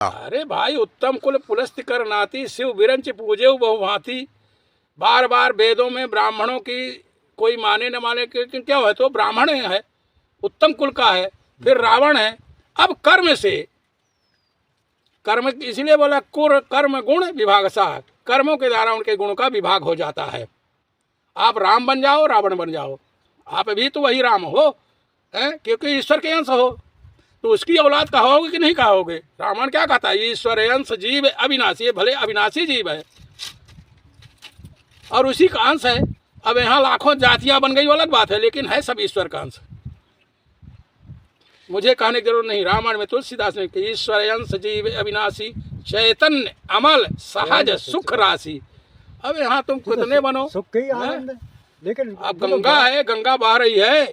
अरे भाई, उत्तम कुल पुलस्त्य कर नाती, शिव विरंच पूजे बहुभांति। बार बार वेदों में ब्राह्मणों की कोई माने न माने, लेकिन क्या है, तो ब्राह्मण है, उत्तम कुल का है, फिर रावण है। अब कर्म से, कर्म इसलिए बोला कुर कर्म गुण विभाग सा, कर्मों के द्वारा उनके गुण का विभाग हो जाता है। आप राम बन जाओ, रावण बन जाओ, आप भी तो वही राम हो, हैं, क्योंकि ईश्वर के अंश हो, तो उसकी औलाद कहोगे कि नहीं कहोगे? रावण क्या कहता है, ईश्वर अंश जीव अविनाशी है, भले अविनाशी जीव है और उसी का अंश है। अब यहाँ लाखों जातियां बन गई, अलग बात है, लेकिन है सब ईश्वर का अंश। मुझे कहने की जरूरत नहीं, रामायण में तुलसीदास ने कि ईश्वर अंश जीव अविनाशी, चैतन्य अमल सहज सुख राशि। अब यहाँ तुम कितने बनो, सुख ही आनंद है। लेकिन अब गंगा है, गंगा बह रही है,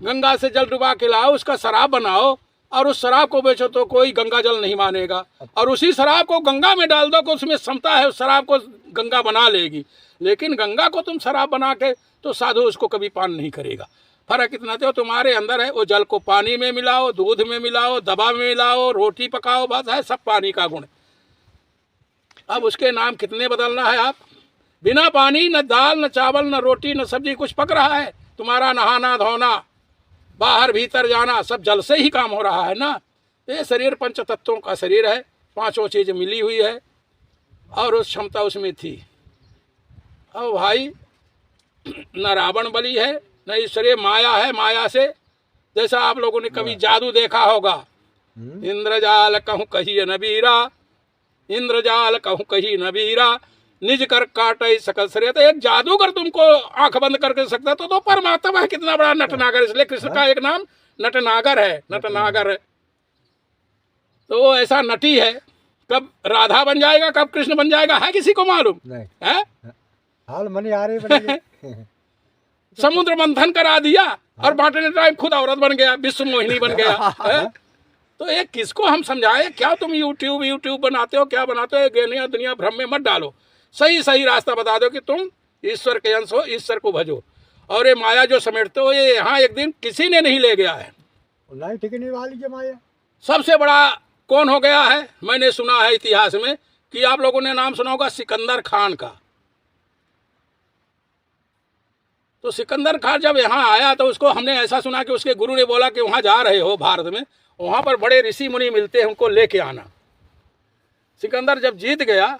गंगा से जल डुबा के लाओ, उसका शराब बनाओ और उस शराब को बेचो तो कोई गंगा जल नहीं मानेगा, और उसी शराब को गंगा में डाल दो कि उसमें क्षमता है, उस शराब को गंगा बना लेगी। लेकिन गंगा को तुम शराब बना के तो साधु उसको कभी पान नहीं करेगा। फर्क इतना तो तुम्हारे अंदर है, वो जल को पानी में मिलाओ, दूध में मिलाओ, दवा में मिलाओ, रोटी पकाओ, बस है सब पानी का गुण। अब उसके नाम कितने बदलना है आप? बिना पानी न दाल न चावल न रोटी न सब्जी कुछ पक रहा है। तुम्हारा नहाना धोना, बाहर भीतर जाना, सब जल से ही काम हो रहा है ना। ये शरीर पंच तत्वों का शरीर है, पांचों चीज मिली हुई है और उस क्षमता उसमें थी। अब भाई, न रावण बलि है न ईश्वरीय माया है। माया से, जैसा आप लोगों ने कभी जादू देखा होगा, इंद्रजाल कहूँ कही नबीरा, इंद्रजाल कहूँ कही नबीरा, निज कर काटे सकल शरीर। तो एक जादूगर तुमको आंख बंद करके सकता तो परमात्मा है, कितना बड़ा नटनागर। इसलिए कृष्ण का एक नाम नटनागर है, नटनागर है। तो वो ऐसा नटी है, कब राधा बन जाएगा कब कृष्ण बन जाएगा है किसी को मालूम है? हाल मनी आ रही समुद्र मंथन करा दिया और बांटने टाइम खुद औरत बन गया, विश्व मोहिनी बन गया है? तो एक किसको हम समझाए? क्या तुम यूट्यूब बनाते हो, क्या बनाते हो? गेनिया दुनिया भ्रम में मत डालो, सही सही रास्ता बता दो कि तुम ईश्वर के अंश हो, ईश्वर को भजो। और ये माया जो समेटते हो, ये यहाँ एक दिन किसी ने नहीं ले गया है। नहीं टिकने वाली माया सबसे बड़ा कौन हो गया है? मैंने सुना है इतिहास में कि आप लोगों ने नाम सुना होगा सिकंदर खान का। तो सिकंदर खान जब यहाँ आया तो उसको हमने ऐसा सुना कि उसके गुरु ने बोला कि वहाँ जा रहे हो भारत में, वहाँ पर बड़े ऋषि मुनि मिलते हैं, उनको लेके आना। सिकंदर जब जीत गया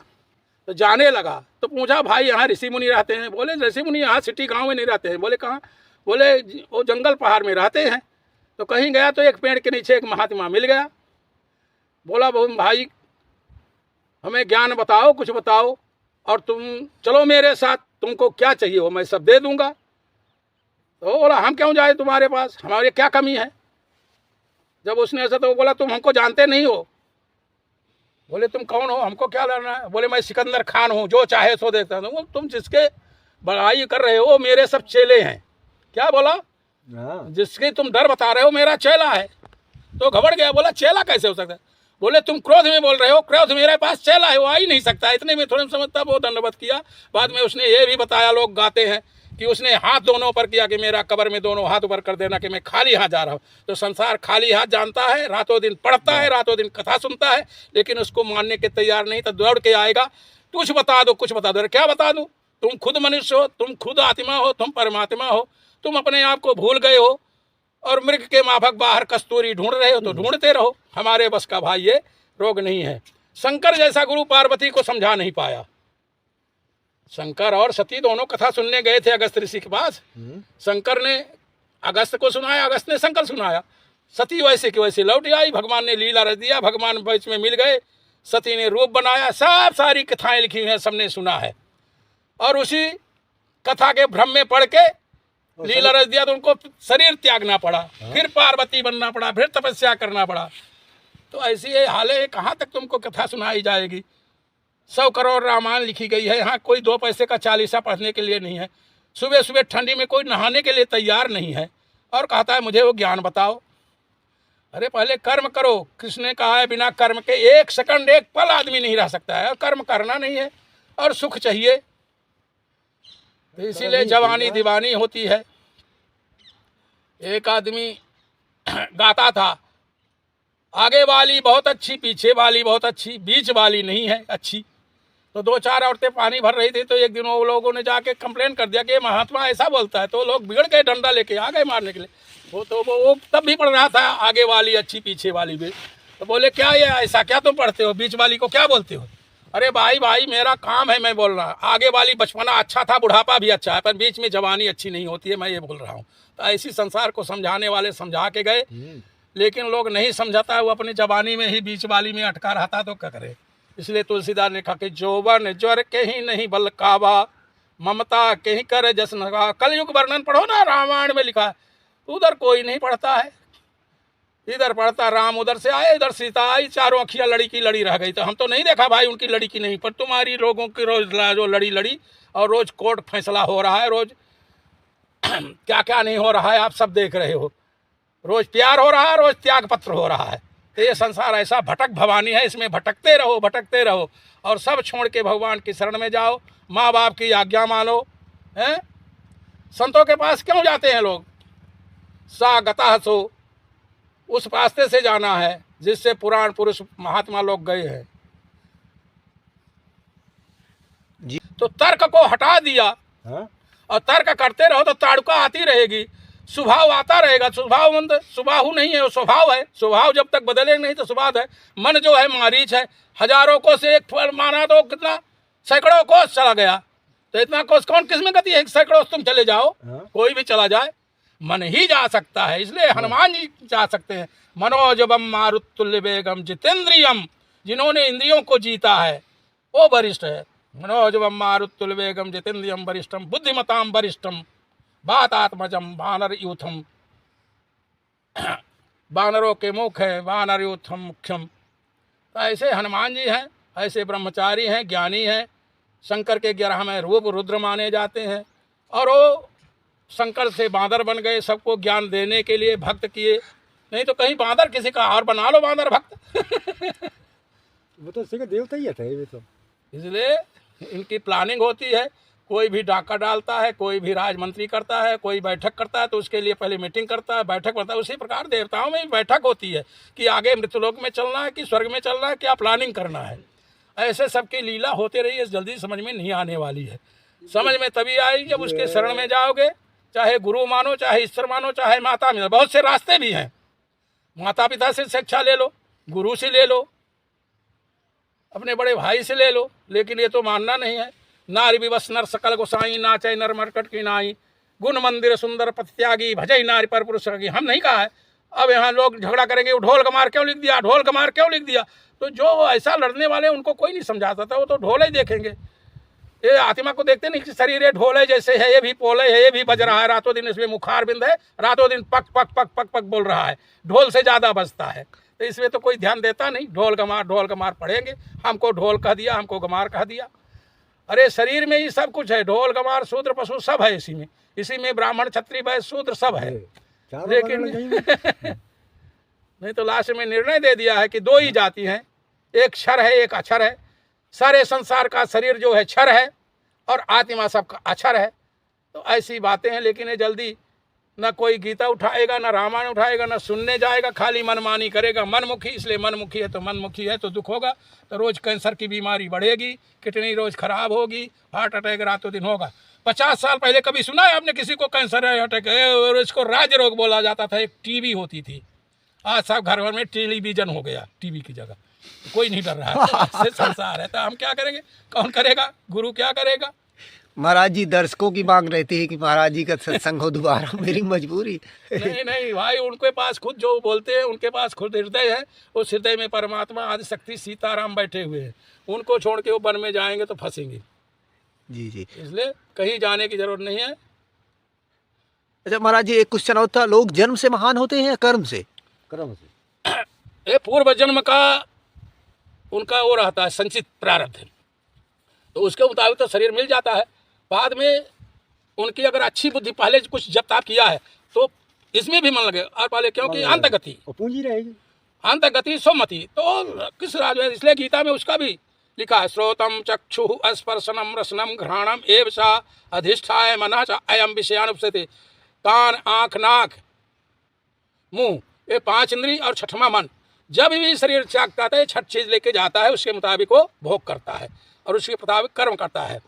तो जाने लगा, तो पूछा भाई यहाँ ऋषि मुनि रहते हैं? बोले ऋषि मुनि यहाँ सिटी गांव में नहीं रहते हैं। बोले कहाँ? बोले वो जंगल पहाड़ में रहते हैं। तो कहीं गया तो एक पेड़ के नीचे एक महात्मा मिल गया। बोला भाई हमें ज्ञान बताओ, कुछ बताओ, और तुम चलो मेरे साथ, तुमको क्या चाहिए हो मैं सब दे दूंगा। तो बोला हम क्यों जाए तुम्हारे पास, हमारे क्या कमी है? जब उसने ऐसा, तो बोला तुम हमको जानते नहीं हो। बोले तुम कौन हो, हमको क्या लेना है? बोले मैं सिकंदर खान हूँ, जो चाहे सो देखता हूँ। तुम जिसके बड़ाई कर रहे हो मेरे सब चेले हैं। क्या बोला? जिसके तुम डर बता रहे हो मेरा चेला है। तो घबरा गया, बोला चेला कैसे हो सकता है? बोले तुम क्रोध में बोल रहे हो, क्रोध मेरे पास चेला है, वो आ ही नहीं सकता। इतने में थोड़ा समझता, वो दंडवत किया। बाद में उसने ये भी बताया, लोग गाते हैं कि उसने हाथ दोनों पर किया कि मेरा कब्र में दोनों हाथ ऊपर कर देना कि मैं खाली हाथ जा रहा हूँ। तो संसार खाली हाथ जानता है, रातों दिन पढ़ता है, रातों दिन कथा सुनता है, लेकिन उसको मानने के तैयार नहीं। तो दौड़ के आएगा, कुछ बता दो, कुछ बता दो। क्या बता दूँ? तुम खुद मनुष्य हो, तुम खुद आत्मा हो, तुम परमात्मा हो, तुम अपने आप को भूल गए हो और मृग के माफक बाहर कस्तूरी ढूंढ रहे हो। तो ढूंढते रहो, हमारे बस का भाई ये रोग नहीं है। शंकर जैसा गुरु पार्वती को समझा नहीं पाया। शंकर और सती दोनों कथा सुनने गए थे अगस्त ऋषि के पास। शंकर ने अगस्त को सुनाया, अगस्त ने शंकर सुनाया। सती वैसे की वैसे लौट आई, भगवान ने लीला रच दिया, भगवान बीच में मिल गए, सती ने रूप बनाया। सब सारी कथाएं लिखी हुई हैं, सबने सुना है। और उसी कथा के भ्रम में पढ़ के लीला रच दिया, तो उनको शरीर त्यागना पड़ा, फिर पार्वती बनना पड़ा, फिर तपस्या करना पड़ा। तो ऐसी ये हाल है, कहाँ तक तुमको कथा सुनाई जाएगी? 100 करोड़ रामायण लिखी गई है, यहाँ कोई 2 पैसे का चालीसा पढ़ने के लिए नहीं है। सुबह सुबह ठंडी में कोई नहाने के लिए तैयार नहीं है और कहता है मुझे वो ज्ञान बताओ। अरे पहले कर्म करो। कृष्ण ने कहा है बिना कर्म के 1 सेकंड 1 पल आदमी नहीं रह सकता है, और कर्म करना नहीं है और सुख चाहिए। तो इसीलिए जवानी दीवानी होती है। एक आदमी गाता था, आगे वाली बहुत अच्छी, पीछे वाली बहुत अच्छी, बीच वाली नहीं है अच्छी। तो 2-4 औरतें पानी भर रही थी, तो एक दिन वो लोगों ने जाके कंप्लेन कर दिया कि ये महात्मा ऐसा बोलता है। तो लोग बिगड़ गए, डंडा लेके आ गए मारने के लिए। वो तब भी पढ़ रहा था, आगे वाली अच्छी पीछे वाली भी। तो बोले क्या ये ऐसा क्या तुम पढ़ते हो, बीच वाली को क्या बोलते हो? अरे भाई मेरा काम है, मैं बोल रहा हूँ। आगे वाली बचपना अच्छा था, बुढ़ापा भी अच्छा है, पर बीच में जवानी अच्छी नहीं होती है, मैं ये बोल रहा हूँ। तो ऐसी संसार को समझाने वाले समझा के गए, लेकिन लोग नहीं समझाता है, वो अपनी जवानी में ही बीच वाली में अटका रहता, तो क्या करे। इसलिए तुलसीदास ने कहा कि जोवन ज्वर कहीं नहीं बल काबा, ममता कहीं कर जसन का। कलयुग वर्णन पढ़ो ना, रामायण में लिखा है। उधर कोई नहीं पढ़ता है, इधर पढ़ता राम उधर से आए, इधर सीता आई, चारों अखियाँ लड़ी की लड़ी रह गई। तो हम तो नहीं देखा भाई उनकी लड़ी की नहीं, पर तुम्हारी लोगों की रोज जो लड़ी और रोज कोर्ट फैसला हो रहा है, रोज क्या क्या नहीं हो रहा है, आप सब देख रहे हो। रोज प्यार हो रहा है, रोज त्याग पत्र हो रहा है। तो ये संसार ऐसा भटक भवानी है, इसमें भटकते रहो और सब छोड़ के भगवान की शरण में जाओ। माँ बाप की आज्ञा मानो। हैं, संतों के पास क्यों जाते हैं लोग? सा गता सो, उस रास्ते से जाना है जिससे पुराण पुरुष महात्मा लोग गए हैं। तो तर्क को हटा दिया। हाँ? और तर्क करते रहो तो ताड़ुका आती रहेगी, स्वभाव आता रहेगा। स्वभावमंद स्वभाव नहीं है, वो स्वभाव है। स्वभाव जब तक बदले नहीं तो स्वभाव है। मन जो है मारीच है, हजारों कोस एक फल माना तो कितना, सैकड़ों कोस चला गया। तो इतना कोस कौन किस में गति है? सैकड़ों तुम चले जाओ, कोई भी चला जाए, मन ही जा सकता है। इसलिए हनुमान जी जा सकते हैं। मनोजबम मारुतुल्य वेगम जितेंद्रियम, जिन्होंने इंद्रियों को जीता है वो वरिष्ठ है। मनोजबम मारुतुल्य वेगम जितेंद्रियम वरिष्ठम बुद्धिमताम वरिष्ठम वातात्मजम वानर यूथम। वानरों के मुख है, वानर यूथम मुख्यम। तो ऐसे हनुमान जी हैं, ऐसे ब्रह्मचारी हैं, ज्ञानी हैं। शंकर के 11वें रूप रुद्र माने जाते हैं। और वो शंकर से बांदर बन गए, सबको ज्ञान देने के लिए भक्त किए। नहीं तो कहीं बांदर किसी का और बना लो बांदर भक्त। वो तो सिर्फ देवता ही है ये तो। इसलिए इनकी प्लानिंग होती है। कोई भी डाका डालता है, कोई भी राजमंत्री करता है, कोई बैठक करता है तो उसके लिए पहले मीटिंग करता है, बैठक करता है। उसी प्रकार देवताओं में भी बैठक होती है कि आगे मृत्युलोक में चलना है कि स्वर्ग में चलना है, क्या प्लानिंग करना है। ऐसे सबकी लीला होते रही है, जल्दी समझ में नहीं आने वाली है। समझ में तभी आएगी जब उसके शरण में जाओगे। चाहे गुरु मानो, चाहे ईश्वर मानो, चाहे माता मानो। बहुत से रास्ते भी हैं। माता पिता से शिक्षा ले लो, गुरु से ले लो, अपने बड़े भाई से ले लो, लेकिन ये तो मानना नहीं है। नारी विवश नर सकल गोसाई, नाचे नर मरकट की नाई, गुण मंदिर सुंदर पति त्यागी, भजई नारी पर पुरुष की। हम नहीं कहा है। अब यहाँ लोग झगड़ा करेंगे, वो ढोल कमार क्यों लिख दिया, ढोल कमार क्यों लिख दिया। तो जो ऐसा लड़ने वाले उनको कोई नहीं समझाता था, वो तो ढोल ही देखेंगे। ये आत्मा को देखते नहीं कि शरीर ये ढोल है जैसे है, ये भी पोल है, ये भी बज रहा है। रातों दिन इसमें मुखार बिंद है, रातों दिन पक पक पक पक पक बोल रहा है, ढोल से ज़्यादा बजता है। तो इसमें तो कोई ध्यान देता नहीं। ढोल गमार पढ़ेंगे, हमको ढोल कह दिया, हमको गमार कह दिया। अरे शरीर में ही सब कुछ है, ढोल गमार शूद्र पशु सब है इसी में ब्राह्मण क्षत्रिय वैश्य शूद्र सब है। लेकिन नहीं तो लास्ट में निर्णय दे दिया है कि 2 ही जाति हैं, एक क्षर है एक अक्षर है। सारे संसार का शरीर जो है क्षर है और आत्मा सबका अक्षर है। तो ऐसी बातें हैं। लेकिन ये जल्दी न कोई गीता उठाएगा, न रामायण उठाएगा, न सुनने जाएगा, खाली मनमानी करेगा। मनमुखी, इसलिए मनमुखी है तो मनमुखी है तो दुख होगा। तो रोज़ कैंसर की बीमारी बढ़ेगी, किडनी रोज़ खराब होगी, हार्ट अटैक रातों दिन होगा। 50 साल पहले कभी सुना है आपने किसी को कैंसर है, अटैक है? और इसको राज रोग बोला जाता था। एक टीबी होती थी, आज सब घर भर में टेलीविजन हो गया, टीबी की जगह। कोई नहीं डर रहा है। ऐसे संसार है। तो हम क्या करेंगे, कौन करेगा, गुरु क्या करेगा। महाराज जी दर्शकों की मांग रहती है कि महाराज जी का सत्संग हो दोबारा, मेरी मजबूरी। नहीं भाई, उनके पास खुद जो बोलते हैं, उनके पास खुद हृदय है। उस हृदय में परमात्मा आदि शक्ति सीताराम बैठे हुए हैं। उनको छोड़ के वो वन में जाएंगे तो फंसेंगे। जी। इसलिए कहीं जाने की जरूरत नहीं है। अच्छा महाराज जी, एक क्वेश्चन और था, लोग जन्म से महान होते हैं या कर्म से? कर्म से। ये पूर्व जन्म का उनका वो रहता है, संचित प्रारब्ध है, तो उसके मुताबिक तो शरीर मिल जाता है। बाद में उनकी अगर अच्छी बुद्धि पहले कुछ जब ताप किया है तो इसमें भी मन लगे। और पहले क्योंकि अंतगति, पूंजी रहेगी, अंतगति सोमति। तो किस राज में, इसलिए गीता में उसका भी लिखा है, श्रोतम चक्षु स्पर्शनम रसनम घ्राणम एव सा अधिष्ठाय मना च अयम विषयानुपसेते। कान, आँख, नाक, मुंह, ये 5 इंद्री और 6वां मन। जब भी शरीर त्यागता है छठ चीज लेके जाता है, उसके मुताबिक वो भोग करता है और उसके मुताबिक कर्म करता है।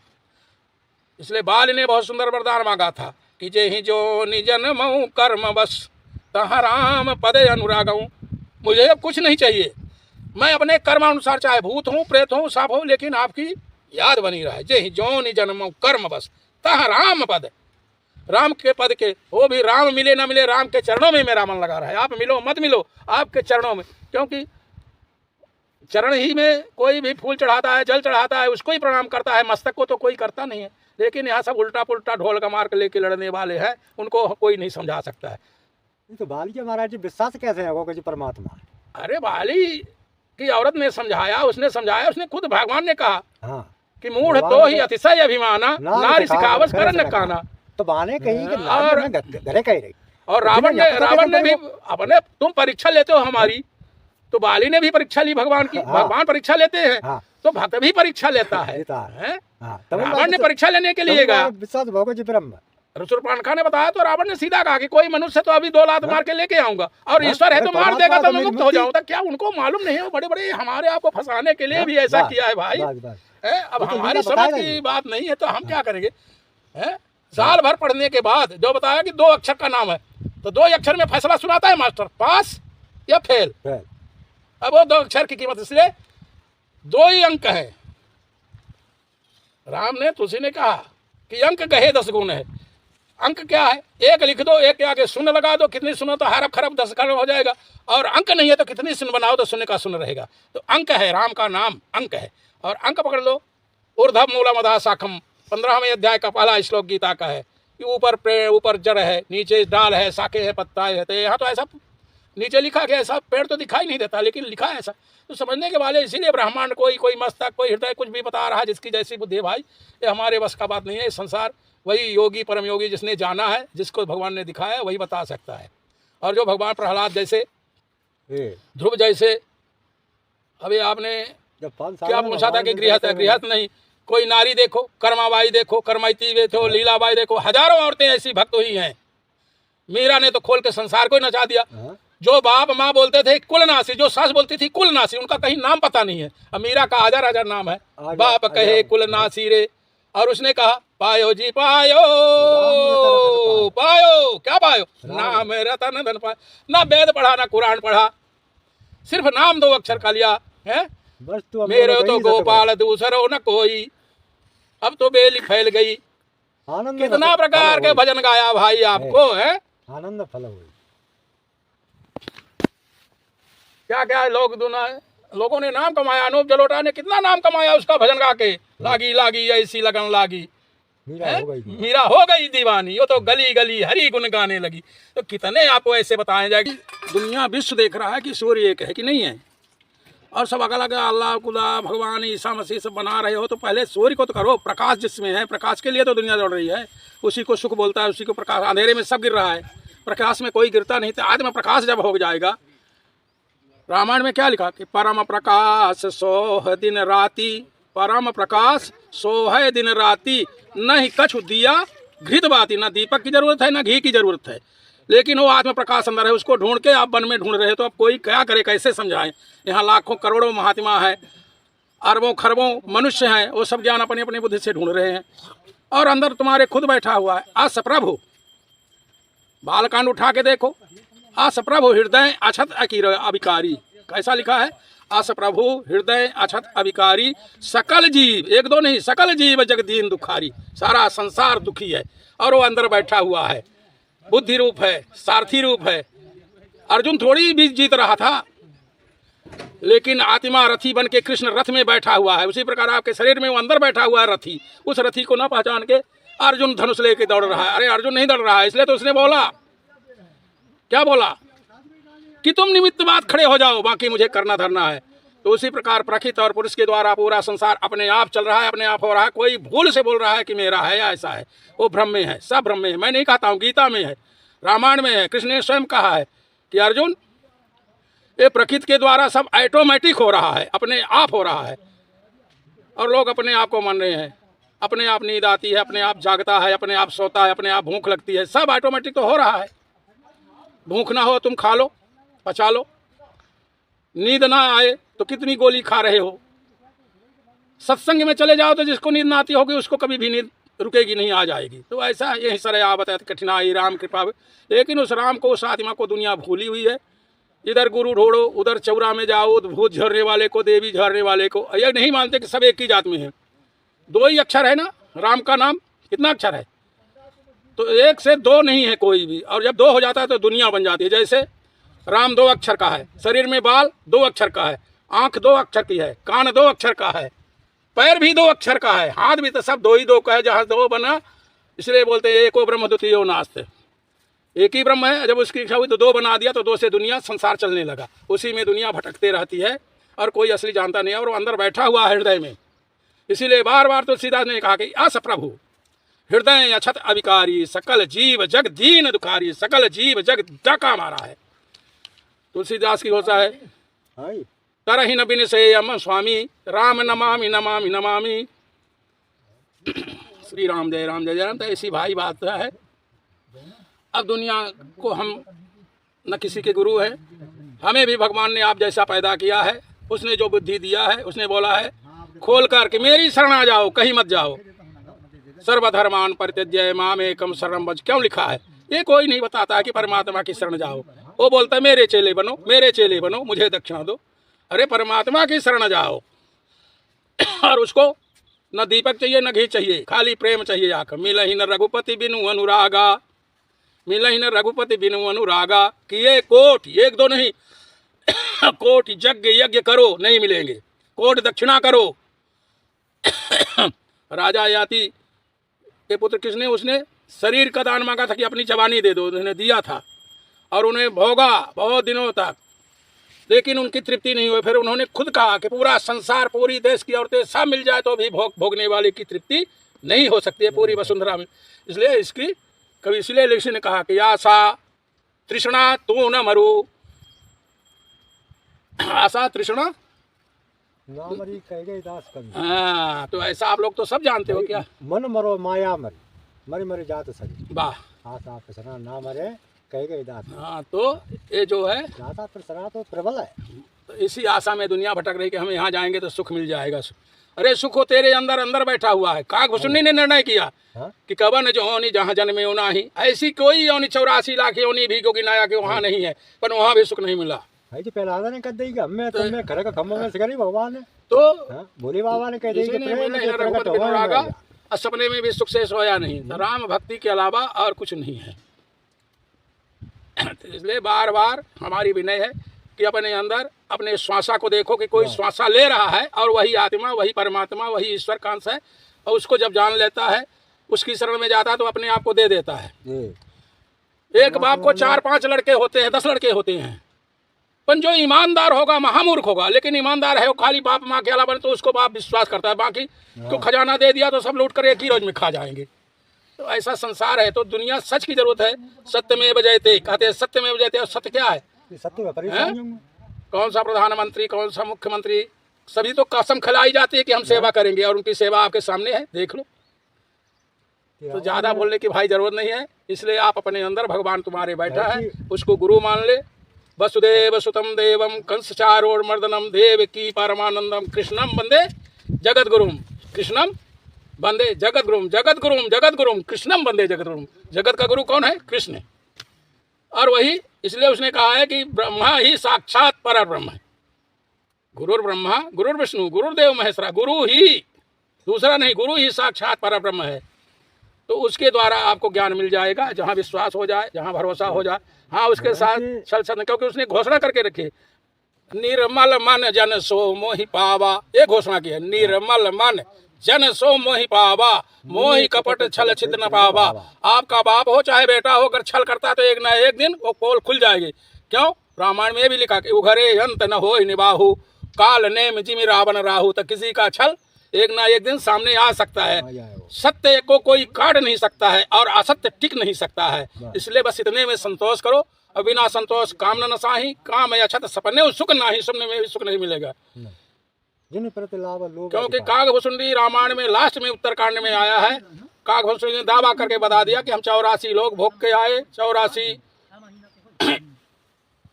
इसलिए बाल ने बहुत सुंदर वरदान मांगा था कि जे ही जो निजन मऊ कर्म बस तहाँ राम पदे अनुरागऊँ। मुझे अब कुछ नहीं चाहिए, मैं अपने कर्मानुसार चाहे भूत हूँ, प्रेत हूँ, सांप हूँ, लेकिन आपकी याद बनी रहे। जे ही जो निजन मऊ कर्म बस तहाँ राम पद, राम के पद के, वो भी राम मिले ना मिले, राम के चरणों में मेरा मन लगा रहा है। आप मिलो मत मिलो, आपके चरणों में, क्योंकि चरण ही में कोई भी फूल चढ़ाता है, जल चढ़ाता है, उसको ही प्रणाम करता है, मस्तक को तो कोई करता नहीं है। लेकिन यहाँ सब उल्टा पुल्टा ढोल का मार के लेके लड़ने वाले हैं, उनको कोई नहीं समझा सकता है। तो बाली के महाराज जी विश्वास कैसे है वो कि परमात्मा है? अरे बाली की औरत ने समझाया, उसने समझाया, उसने खुद भगवान ने कहा हाँ, कि मूढ़ तो ही अतिशय अभिमाना, नारी सिखावस करन काना। तो बाने कहीं कि और- नारी घरे कहीं रही। और रावण ने भी अपने, तुम परीक्षा लेते हो हमारी, तो बाली ने भी परीक्षा ली भगवान की। हाँ। भगवान परीक्षा लेते हैं हाँ, तो भक्त भी परीक्षा लेता है, लेता है। हैं? हाँ, तब रावण ने परीक्षा लेने के लिए गया, विश्वास भोगो जी ब्रह्म। शूर्पणखा ने बताया तो रावण ने सीधा कहा कि कोई मनुष्य तो अभी 2 लात मार के लेके आऊंगा, और हाँ, ईश्वर है तो अरे मार परमात्मा देगा तो तो मैं मेरी मुक्त हो मुक्ति। जाऊंगा। क्या उनको मालूम नहीं है? वो बड़े बड़े हमारे आपको फंसाने के लिए भी ऐसा बस, किया है भाई। बस, बस। है? अब वो तो हमारी लीला समझ बताएगा की ही। बात नहीं है तो हम क्या करेंगे? है? साल भर पढ़ने के बाद जो बताया कि 2 अक्षर का नाम है, तो 2 अक्षर में फैसला सुनाता है मास्टर, पास या फेल। फिर अब वो 2 अक्षर की कीमत, इसलिए 2 ही अंक है। राम ने तुलसी ने कहा कि अंक कहे 10 गुण है। अंक क्या है? 1 लिख दो, 1 के आगे शून्य लगा दो, कितनी शून्य तो हरफ खरफ 10 खरब हो जाएगा। और अंक नहीं है तो कितनी शून्य बनाओ तो शून्य का शून्य रहेगा। तो अंक है, राम का नाम अंक है। और अंक पकड़ लो, ऊर्ध्व मूलम अधः शाखम, 15वें अध्याय का पहला श्लोक गीता का है कि ऊपर पेड़, ऊपर जड़ है, नीचे डाल है, शाखे है, पत्ता है। तो यहाँ तो ऐसा नीचे लिखा गया, ऐसा पेड़ तो दिखाई नहीं देता, लेकिन लिखा है ऐसा। तो समझने के वाले, इसीलिए ब्रह्मांड कोई मस्तक, कोई हृदय, कुछ भी बता रहा है जिसकी जैसी बुद्धि है भाई। ये हमारे बस का बात नहीं है। संसार वही योगी परम योगी जिसने जाना है, जिसको भगवान ने दिखाया है, वही बता सकता है। और जो भगवान प्रहलाद जैसे, ये ध्रुव जैसे, अभी आपने जब 5 साल क्या में पूछा था भगवान कि ने गृहस्थ है? गृहस्थ नहीं, कोई नारी देखो, कर्माबाई देखो, कर्मैती देखो, लीलाबाई देखो, हजारों औरतें ऐसी भक्त हुई हैं। मीरा ने तो खोल के संसार को ही नचा दिया। हाँ, जो बाप माँ बोलते थे कुलनासी, जो सास बोलती थी कुलनासी, उनका कहीं नाम पता नहीं है। अब मीरा का 1000 नाम है। हजार- बाप कहे हजार। कुलनासी रे, और उसने कहा पायो जी पायो, राम पायो क्या पायो? राम। नाम रतन धन पायो। ना वेद पढ़ा ना कुरान पढ़ा, सिर्फ नाम 2 अक्षर का लिया है। बस तू अब मेरे बोलो तो कहीं से गोपाल दूसरो न कोई, अब तो बेली फैल गई। आनंद कितना फल प्रकार के हुई। भजन गाया भाई आपको, है आनंद फल हुई। क्या क्या लोग लोगों ने नाम कमाया। अनूप जलोटा ने कितना नाम कमाया उसका भजन गा के, लागी लागी ऐसी लगन लागी, मीरा है? हो गई थी। मीरा हो गई दीवानी, वो तो गली गली हरी गुन गाने लगी। तो कितने आपको ऐसे बताए जाएगी। दुनिया विश्व देख रहा है कि सूर्य एक है कि नहीं है, और सब अलग अलग अल्लाह खुदा भगवान ईसा मसीह सब बना रहे हो, तो पहले सूर्य को तो करो। प्रकाश जिसमें है, प्रकाश के लिए तो दुनिया दौड़ रही है। उसी को सुख बोलता है, उसी को प्रकाश। अंधेरे में सब गिर रहा है, प्रकाश में कोई गिरता नहीं। तो आत्म प्रकाश जब हो जाएगा, रामायण में क्या लिखा कि परम प्रकाश सोह दिन राती, परम प्रकाश सोह दिन राती, नहीं कछु दिया घृत बाती। ना दीपक की जरूरत है, ना घी की जरूरत है, लेकिन वो आत्म प्रकाश अंदर है। उसको ढूंढ के आप वन में ढूंढ रहे हो, तो अब कोई क्या करे, कैसे समझाएं? यहाँ लाखों करोड़ों महात्मा है, अरबों खरबों मनुष्य हैं, वो सब ज्ञान अपनी अपनी बुद्धि से ढूंढ रहे हैं, और अंदर तुम्हारे खुद बैठा हुआ है अस प्रभु। बालकांड उठा के देखो, अस प्रभु हृदय अछत अभिकारी, कैसा लिखा है? अस प्रभु हृदय अछत अभिकारी, सकल जीव, 1 2 नहीं, सकल जीव जगदीन दुखारी। सारा संसार दुखी है, और वो अंदर बैठा हुआ है, बुद्धि रूप है, सारथी रूप है। अर्जुन थोड़ी भी जीत रहा था, लेकिन आत्मा रथी बन के कृष्ण रथ में बैठा हुआ है। उसी प्रकार आपके शरीर में वो अंदर बैठा हुआ है रथी। उस रथी को ना पहचान के अर्जुन धनुष लेके दौड़ रहा है। अरे अर्जुन नहीं दौड़ रहा है, इसलिए तो उसने बोला, क्या बोला कि तुम निमित्त बात खड़े हो जाओ, बाकी मुझे करना धरना है। तो उसी प्रकार प्रकृति और पुरुष के द्वारा पूरा संसार अपने आप चल रहा है, अपने आप हो रहा है। कोई भूल से बोल रहा है कि मेरा है या ऐसा है, वो भ्रम में है, सब भ्रम में है। मैं नहीं कहता हूँ, गीता में है, रामायण में है, कृष्ण ने स्वयं कहा है कि अर्जुन ये प्रकृति के द्वारा सब ऑटोमेटिक हो रहा है, अपने आप हो रहा है, और लोग अपने आप को मान रहे हैं। अपने आप नींद आती है, अपने आप जागता है, अपने आप सोता है, अपने आप भूख लगती है, सब ऑटोमेटिक तो हो रहा है। भूख ना हो तुम खा लो, पचा लो, नींद ना आए तो कितनी गोली खा रहे हो। सत्संग में चले जाओ तो जिसको नींद ना आती होगी उसको कभी भी नींद रुकेगी नहीं, आ जाएगी। तो ऐसा यही सर आवत है कठिनाई राम कृपा। लेकिन उस राम को, उस आत्मा को दुनिया भूली हुई है। इधर गुरु ढूंढो, उधर चौरा में जाओ, भूत झरने वाले को, देवी झरने वाले को। यह नहीं मानते कि सब एक ही जात में है। दो ही अक्षर है ना राम का नाम, कितना अक्षर है? तो एक से दो नहीं है कोई भी। और जब दो हो जाता है तो दुनिया बन जाती है। जैसे राम 2 अक्षर का है, शरीर में बाल 2 अक्षर का है, आंख 2 अक्षर की है, कान 2 अक्षर का है, पैर भी 2 अक्षर का है, हाथ भी तो सब 2 ही 2 का है। जहाँ 2 बना इसलिए बोलते हैं एको ब्रह्म द्वितीयो नास्ति। एक ही ब्रह्म है। जब उसकी इच्छा हुई तो 2 बना दिया, तो 2 से दुनिया संसार चलने लगा। उसी में दुनिया भटकते रहती है और कोई असली जानता नहीं है, और वो अंदर बैठा हुआ है हृदय में। इसीलिए बार बार तुलसीदास ने कहा कि अस प्रभु हृदय अछत अविकारी, सकल जीव जग दीन दुखारी, सकल जीव जग डका मारा है। तुलसीदास की घोषणा है, हाँ जी। तरहि न बिन से यम स्वामी, राम नमामि नमामि नमामि। श्री राम जय राम जय जय राम। तो ऐसी भाई बात है। अब दुनिया को हम न किसी के गुरु हैं, हमें भी भगवान ने आप जैसा पैदा किया है। उसने जो बुद्धि दिया है, उसने बोला है खोल कर कि मेरी शरण आ जाओ, कहीं मत जाओ। सर्वधर्मान परित्यज्य माम एकम शरणम व्रज। क्यों लिखा है? ये कोई नहीं बताता है कि परमात्मा की शरण जाओ। वो बोलता है मेरे चेले बनो, मेरे चेले बनो, मुझे दक्षिणा दो। अरे परमात्मा की शरण जाओ। और उसको न दीपक चाहिए न घी चाहिए, खाली प्रेम चाहिए। आकर मिलहि न रघुपति बिनु अनुरागा, मिलहि न रघुपति बिनु अनुरागा। किए कोट, 1 2 नहीं, कोट यज्ञ यज्ञ करो नहीं मिलेंगे, कोट दक्षिणा करो। राजा याति के पुत्र किसने, उसने शरीर का दान मांगा था कि अपनी जवानी दे दो, उन्होंने दिया था और उन्हें भोगा बहुत दिनों तक, लेकिन उनकी तृप्ति नहीं हुई। फिर उन्होंने खुद कहा कि पूरा संसार, पूरी देश की औरतें सब मिल जाए तो भी भोगने वाले की तृप्ति नहीं हो सकती है पूरी वसुंधरा में। इसलिए इसकी कवि इसलिए ऋषि ने कहा कि आशा तृष्णा तू न मरु, आशा तृष्णा ना मरी कह गए दास कवि। हाँ, तो ऐसा आप लोग तो सब जानते हो क्या? मन मरो माया मरी, मरी मरी जात सरी। वाह। आशा तृष्णा ना मरे कह गए दास। हाँ, तो ये जो है आशा तृष्णा तो प्रबल है। तो इसी आशा में दुनिया भटक रही कि हम यहाँ जाएंगे तो सुख मिल जाएगा। अरे सुख हो तेरे अंदर अंदर बैठा हुआ है। काकभूषुंडी ने निर्णय किया कि कवन जो होनी जहाँ जन्मे होना ही, ऐसी कोई योनि 84 लाख योनि भी क्योंकि नया के वहाँ नहीं है, पर वहाँ भी सुख नहीं मिला। जी पहला ने कह देगा मैं तो मैं घर का खम्भा में सिखा नहीं भगवान ने, तो भोले बाबा ने कह देगा सपने में भी सुख से सोया नहीं। तो राम भक्ति के अलावा और कुछ नहीं है। इसलिए बार बार हमारी विनय है कि अपने अंदर अपने श्वासा को देखो कि कोई श्वासा ले रहा है और वही आत्मा, वही परमात्मा, वही ईश्वर का अंश है। और उसको जब जान लेता है, उसकी शरण में जाता है तो अपने आप को दे देता है। एक बाप को 4-5 लड़के होते हैं, 10 लड़के होते हैं, पर जो ईमानदार होगा महामूर्ख होगा। लेकिन ईमानदार है वो खाली बाप माँ के अलावा, तो उसको बाप विश्वास करता है। बाकी को खजाना दे दिया तो सब लूट कर एक ही रोज में खा जाएंगे। तो ऐसा संसार है। तो दुनिया सच की जरूरत है। सत्यमेव जयते कहते हैं, सत्यमेव जयते। और सत्य क्या है? सत्य में परेशानी होंगे। कौन सा प्रधानमंत्री, कौन सा मुख्यमंत्री, सभी तो कसम खिलाई जाती है कि हम सेवा करेंगे, और उनकी सेवा आपके सामने है, देख लो। तो ज़्यादा बोलने की भाई जरूरत नहीं है। इसलिए आप अपने अंदर भगवान तुम्हारे बैठा है, उसको गुरु मान ले। वसुदेव सुतम देवम कंसचारोर्मर्दनम देवकी परमानंदम कृष्णम वंदे जगद्गुरुम, कृष्णम वंदे जगद्गुरुम, जगद्गुरुम जगद्गुरुम कृष्णम वंदे जगद्गुरुम। जगत का गुरु कौन है? कृष्ण। और वही इसलिए उसने कहा है कि ब्रह्मा ही साक्षात पर ब्रह्म है। गुरुर ब्रह्मा गुरुर विष्णु गुरुदेव महेश्वरा। गुरु ही, दूसरा नहीं, गुरु ही साक्षात पर ब्रह्म है। तो उसके द्वारा आपको ज्ञान मिल जाएगा, जहाँ विश्वास हो जाए, जहाँ भरोसा हो जाए। हाँ, उसके साथ छल छल, क्योंकि उसने घोषणा करके रखी, निर्मल मन जन सो मोहि पावा। ये घोषणा की है, निर्मल मन जन सो मोहि पावा, मोहि कपट छल छिद न पावा। आपका बाप हो चाहे बेटा हो, अगर छल करता है तो एक न एक दिन वो पोल खुल जाएगी। क्यों? रामायण में भी लिखा कि उघरे अंत न होय निबाहु, काल नेम जिमि रावण राहु। तो किसी का छल एक ना एक दिन सामने आ सकता है। सत्य को कोई काट नहीं सकता है और असत्य टिक नहीं सकता है। इसलिए बस इतने में संतोष करो। और बिना संतोष काम न नसाही, काम अछत सपने सुख नाही, सपने में भी सुख नहीं मिलेगा। क्योंकि काकभूषुंडी रामायण में लास्ट में उत्तरकांड में आया है। काकभूषुंडी ने दावा करके बता दिया कि हम 84 लोग भोग के आए, 84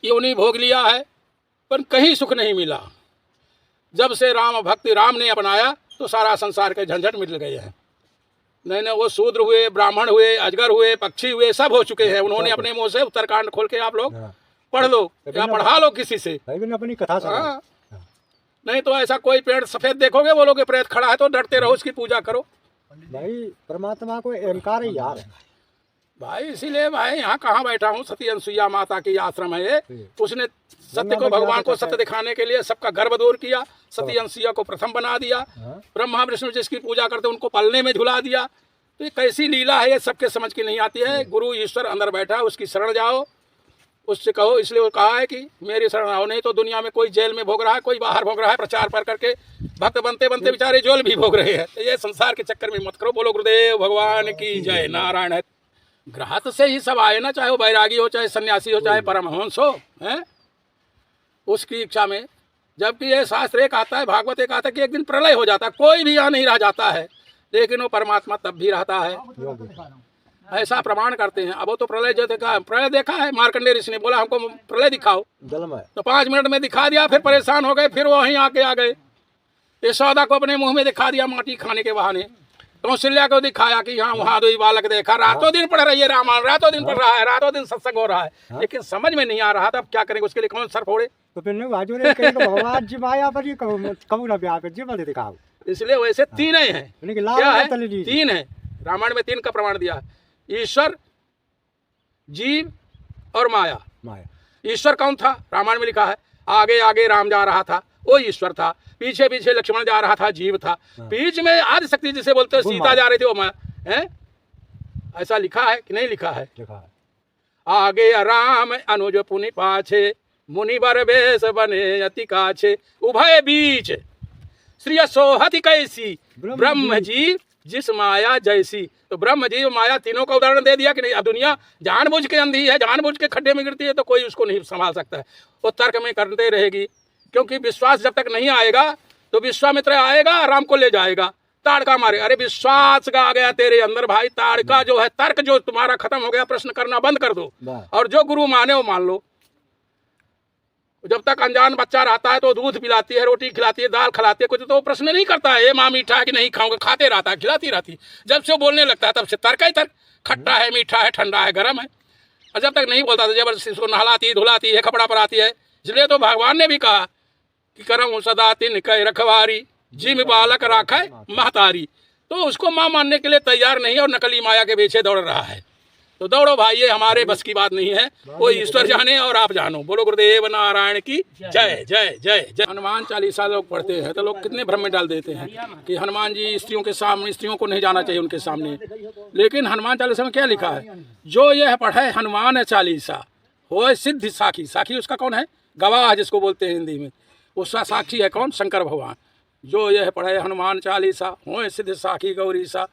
योनि भोग लिया है। पर कहीं सुख नहीं मिला। जब से राम भक्ति राम ने अपनाया तो सारा संसार के झंझट मिट गए हैं। नहीं नहीं, वो शूद्र हुए, ब्राह्मण हुए, अजगर हुए, पक्षी हुए, सब हो चुके हैं। उन्होंने अपने मुंह से उत्तरकांड खोल के आप लोग पढ़ लो या पढ़ा लो किसी से। अपनी कथा सुना। हाँ। नहीं तो ऐसा कोई पेड़ सफेद देखोगे, बोलोगे प्रेत खड़ा है, तो डरते रहो, उसकी पूजा करो। भाई परमात्मा को अहंकार ही यार है भाई। इसीलिए भाई यहाँ कहाँ बैठा हूँ, सती अनुसुईया माता की आश्रम है ये। उसने सत्य को, भगवान को सत्य दिखाने के लिए सबका गर्व दूर किया। सती अनुसुईया को प्रथम बना दिया। ब्रह्मा विष्णु जिसकी पूजा करते उनको पलने में झुला दिया। तो ये कैसी लीला है, ये सबके समझ की नहीं आती है। गुरु ईश्वर अंदर बैठा है, उसकी शरण जाओ, उससे कहो। इसलिए वो कहा है कि मेरी शरण आओ। नहीं तो दुनिया में कोई जेल में भोग रहा है, कोई बाहर भोग रहा है, प्रचार पर करके भक्त बनते बनते बेचारे जेल भी भोग रहे हैं। तो ये संसार के चक्कर में मत करो। बोलो गुरुदेव भगवान की जय। नारायण है। गृहस्थ से ही सब आए ना, चाहे वो बैरागी हो, चाहे सन्यासी हो, चाहे परमहंस हो, हैं उसकी इच्छा में। जबकि ये शास्त्र एक आता है, भागवत एक आता है कि एक दिन प्रलय हो जाता है, कोई भी यहाँ नहीं रह जाता है, लेकिन वो परमात्मा तब भी रहता है। ऐसा प्रमाण करते हैं। अब वो तो प्रलय जो देखा, प्रलय देखा है, मार्कंडेय ऋषि ने बोला हमको प्रलय दिखाओ, तो 5 मिनट में दिखा दिया। फिर परेशान हो गए, फिर वो वहीं आके आ गए। यशोदा को अपने मुंह में दिखा दिया माटी खाने के बहाने। कौशल्या को दिखाया कि यहाँ वहाँ 2 बालक देखा। रातों दिन पढ़ रही है रामायण, रातों दिन पढ़ रहा है, रातों दिन सत्संग हो रहा है, लेकिन समझ में नहीं आ रहा था। अब क्या करेंगे, उसके लिए कौन सर फोड़े। तो फिर भगवान जी माया पर ही कहूँ ना ब्याह पे जी बल दिखाओ। इसलिए वैसे 3 ही हैं। क्या है? 3 है। रामायण में 3 का प्रमाण दिया है, ईश्वर, जीव और माया। ईश्वर कौन था? रामायण में लिखा है आगे आगे राम जा रहा था, वो ईश्वर था। पीछे पीछे लक्ष्मण जा रहा था, जीव था। बीच में आदि शक्ति जिसे बोलते हैं सीता जा रही थी, वो माया है। ऐसा लिखा है कि नहीं लिखा है? आगे राम अनुज पुनि पाछे, मुनिवर वेश बने अति काछे, उभय बीच श्री सोहति कैसी, ब्रह्म जी जिस माया जैसी। तो ब्रह्म जी माया तीनों का उदाहरण दे दिया कि नहीं। अब दुनिया जानबूझ के अंधी है, जानबूझ के खड्डे में गिरती है, तो कोई उसको नहीं संभाल सकता है। वो तर्क में करते रहेगी, क्योंकि विश्वास जब तक नहीं आएगा तो विश्वामित्र आएगा, राम को ले जाएगा ताड़का मारे। अरे विश्वास का आ गया तेरे अंदर भाई, ताड़का जो है, तर्क जो तुम्हारा खत्म हो गया, प्रश्न करना बंद कर दो और जो गुरु माने वो मान लो। जब तक अनजान बच्चा रहता है तो दूध पिलाती है, रोटी खिलाती है, दाल खिलाती है, कुछ तो वो प्रश्न नहीं करता है ये माँ मीठा है कि नहीं खाऊंगा, खाते रहता है, खिलाती रहती। जब से वो बोलने लगता है तब से तर्क ही तर्क, खट्टा है, मीठा है, ठंडा है, गर्म है। और जब तक नहीं बोलता था जबरदस्ती उसको नहलाती धुलाती है, कपड़ा पराती है। इसलिए तो भगवान ने भी कहा कि करम सदा तिन कह रखवारी, जिम बालक राखे महतारी। तो उसको माँ मानने के लिए तैयार नहीं है और नकली माया के पीछे दौड़ रहा है। तो दौड़ो भाई, ये हमारे बस की बात नहीं है, वो ईश्वर जाने और आप जानो। बोलो गुरुदेव नारायण की जय जय जय जय। हनुमान चालीसा लोग पढ़ते हैं तो लोग कितने भ्रम में डाल देते हैं कि हनुमान जी स्त्रियों के सामने, स्त्रियों को नहीं जाना चाहिए उनके सामने। लेकिन हनुमान चालीसा में क्या लिखा है? जो यह पढ़े हनुमान चालीसा हो सिद्ध साखी। साखी उसका कौन है? गवाह जिसको बोलते हैं हिंदी में। उसका साक्षी है कौन? शंकर भगवान। जो यह पढ़े हनुमान चालीसा हो सिद्ध साखी गौरी सा।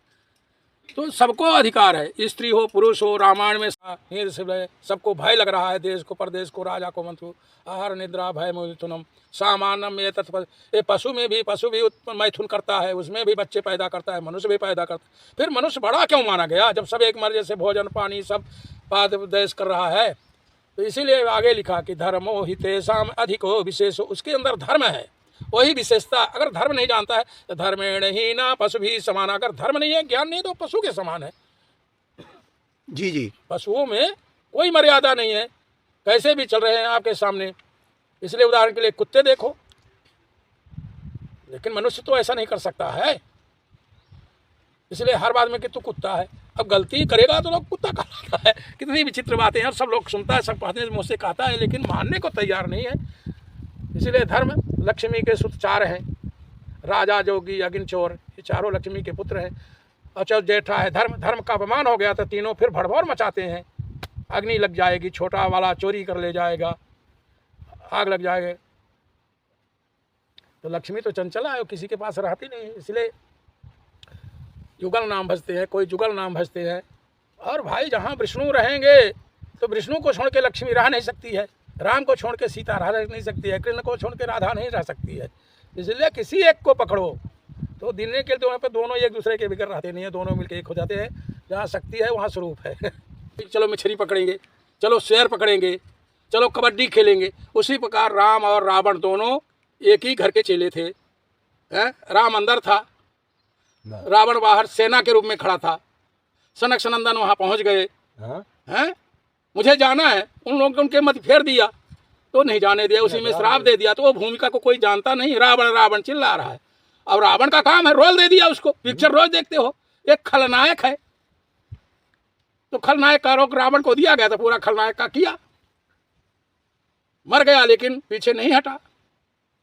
तो सबको अधिकार है, स्त्री हो पुरुष हो। रामायण में सबको भय लग रहा है, देश को परदेश को राजा को मंत्रु, आहार निद्रा भय मैथुनम सामानम ये तत्पर। ये पशु भी मैथुन करता है, उसमें भी बच्चे पैदा करता है, मनुष्य भी पैदा करता है। फिर मनुष्य बड़ा क्यों माना गया जब सब एक मर्जी से भोजन पानी सब पाद देश कर रहा है? तो इसीलिए आगे लिखा कि धर्मो हितेषाम अधिको विशेषो। उसके अंदर धर्म है, वही विशेषता। अगर धर्म नहीं जानता है तो धर्मेण ही ना पशु भी समान। अगर धर्म नहीं है, ज्ञान नहीं, तो पशु के समान है। जी जी। पशुओं में कोई मर्यादा नहीं है, कैसे भी चल रहे हैं आपके सामने। इसलिए उदाहरण के लिए कुत्ते देखो, लेकिन मनुष्य तो ऐसा नहीं कर सकता है। इसलिए हर बात में कि तू कुत्ता है। अब गलती करेगा तो लोग कुत्ता कहलाता है। कितनी विचित्र बातें हैं, सब लोग सुनता है, सब पढ़ने मुँह से कहता है, लेकिन मानने को तैयार नहीं है। इसलिए धर्म लक्ष्मी के सुत 4 हैं, राजा जोगी अग्नि चोर, ये चारों लक्ष्मी के पुत्र हैं। और चौ जेठा है धर्म। धर्म का अपमान हो गया तो तीनों फिर भड़भड़ मचाते हैं। अग्नि लग जाएगी, छोटा वाला चोरी कर ले जाएगा, आग लग जाएगा। तो लक्ष्मी तो चंचला है, किसी के पास रहती नहीं, इसलिए युगल नाम भजते हैं, कोई जुगल नाम भजते हैं। और भाई जहाँ विष्णु रहेंगे तो विष्णु को छोड़ के लक्ष्मी रह नहीं सकती है, राम को छोड़ के सीता रह नहीं सकती है, कृष्ण को छोड़ के राधा नहीं रह सकती है। इसलिए किसी एक को पकड़ो तो दिन के लिए पे दोनों एक दूसरे के बिगड़ रहते नहीं है, दोनों मिलकर एक हो जाते हैं। जहाँ शक्ति है वहाँ स्वरूप है। चलो मछली पकड़ेंगे, चलो शेर पकड़ेंगे, चलो कबड्डी खेलेंगे। उसी प्रकार राम और रावण दोनों एक ही घर के चेले थे। राम अंदर था, रावण बाहर सेना के रूप में खड़ा था। सनक सनंदन वहाँ पहुँच गए। हैं मुझे जाना है, उन लोगों ने उनके मत फेर दिया तो नहीं जाने दिया, उसी में श्राप दे दिया। तो वो भूमिका को कोई जानता नहीं, रावण रावण चिल्ला रहा है। और रावण का काम है रोल दे दिया उसको। पिक्चर रोज देखते हो, एक खलनायक है तो खलनायक का रोक रावण को दिया गया था, पूरा खलनायक का किया, मर गया लेकिन पीछे नहीं हटा।